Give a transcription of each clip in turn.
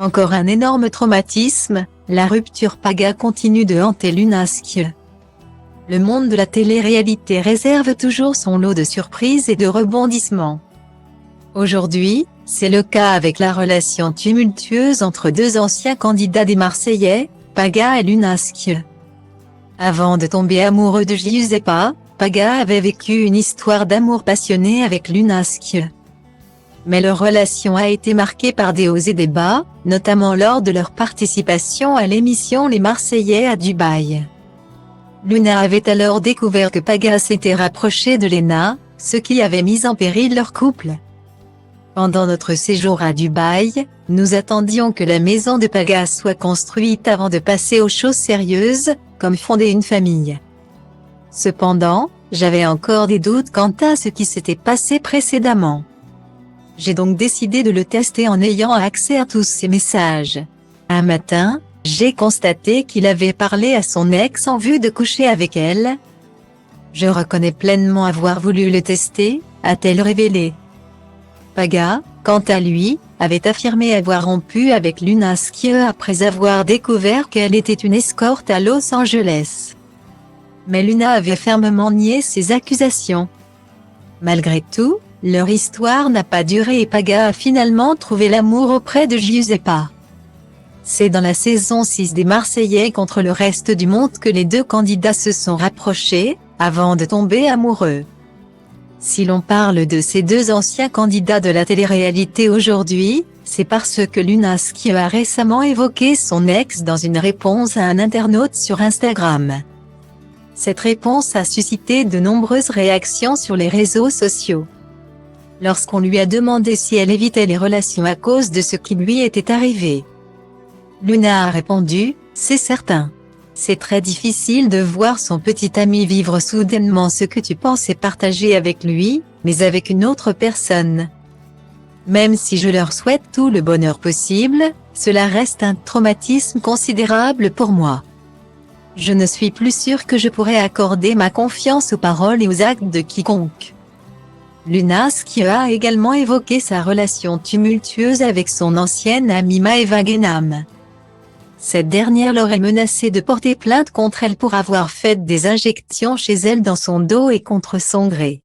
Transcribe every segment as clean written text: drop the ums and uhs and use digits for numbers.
Encore un énorme traumatisme, la rupture Paga continue de hanter Lunaskye. Le monde de la télé-réalité réserve toujours son lot de surprises et de rebondissements. Aujourd'hui, c'est le cas avec la relation tumultueuse entre deux anciens candidats des Marseillais, Paga et Lunaskye. Avant de tomber amoureux de Giuseppa, Paga avait vécu une histoire d'amour passionné avec Lunaskye. Mais leur relation a été marquée par des hauts et des bas, notamment lors de leur participation à l'émission Les Marseillais à Dubaï. Luna avait alors découvert que Paga s'était rapproché de Lena, ce qui avait mis en péril leur couple. Pendant notre séjour à Dubaï, nous attendions que la maison de Paga soit construite avant de passer aux choses sérieuses, comme fonder une famille. Cependant, j'avais encore des doutes quant à ce qui s'était passé précédemment. J'ai donc décidé de le tester en ayant accès à tous ses messages. Un matin, j'ai constaté qu'il avait parlé à son ex en vue de coucher avec elle. Je reconnais pleinement avoir voulu le tester, a-t-elle révélé. Paga, quant à lui, avait affirmé avoir rompu avec Lunaskye après avoir découvert qu'elle était une escorte à Los Angeles. Mais Luna avait fermement nié ces accusations. Malgré tout, leur histoire n'a pas duré et Paga a finalement trouvé l'amour auprès de Giuseppa. C'est dans la saison 6 des Marseillais contre le reste du monde que les deux candidats se sont rapprochés, avant de tomber amoureux. Si l'on parle de ces deux anciens candidats de la télé-réalité aujourd'hui, c'est parce que Lunaskye a récemment évoqué son ex dans une réponse à un internaute sur Instagram. Cette réponse a suscité de nombreuses réactions sur les réseaux sociaux. Lorsqu'on lui a demandé si elle évitait les relations à cause de ce qui lui était arrivé, Luna a répondu « C'est certain. C'est très difficile de voir son petit ami vivre soudainement ce que tu pensais partager avec lui, mais avec une autre personne. Même si je leur souhaite tout le bonheur possible, cela reste un traumatisme considérable pour moi. Je ne suis plus sûre que je pourrais accorder ma confiance aux paroles et aux actes de quiconque. » Lunaskye a également évoqué sa relation tumultueuse avec son ancienne amie Maeva Genam. Cette dernière l'aurait menacée de porter plainte contre elle pour avoir fait des injections chez elle dans son dos et contre son gré.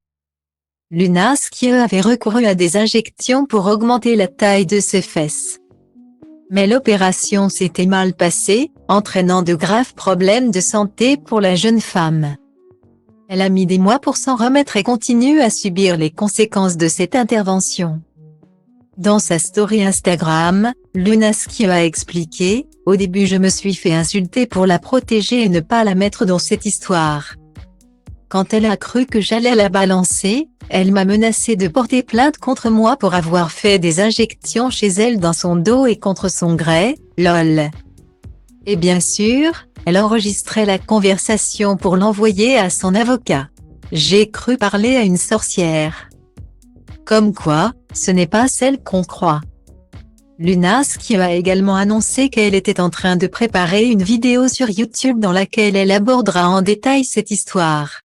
Lunaskye avait recouru à des injections pour augmenter la taille de ses fesses. Mais l'opération s'était mal passée, entraînant de graves problèmes de santé pour la jeune femme. Elle a mis des mois pour s'en remettre et continue à subir les conséquences de cette intervention. Dans sa story Instagram, Lunaskye a expliqué « Au début je me suis fait insulter pour la protéger et ne pas la mettre dans cette histoire. Quand elle a cru que j'allais la balancer, elle m'a menacé de porter plainte contre moi pour avoir fait des injections chez elle dans son dos et contre son gré, lol. » Et bien sûr, elle enregistrait la conversation pour l'envoyer à son avocat. J'ai cru parler à une sorcière. Comme quoi, ce n'est pas celle qu'on croit. Lunaskye a également annoncé qu'elle était en train de préparer une vidéo sur YouTube dans laquelle elle abordera en détail cette histoire.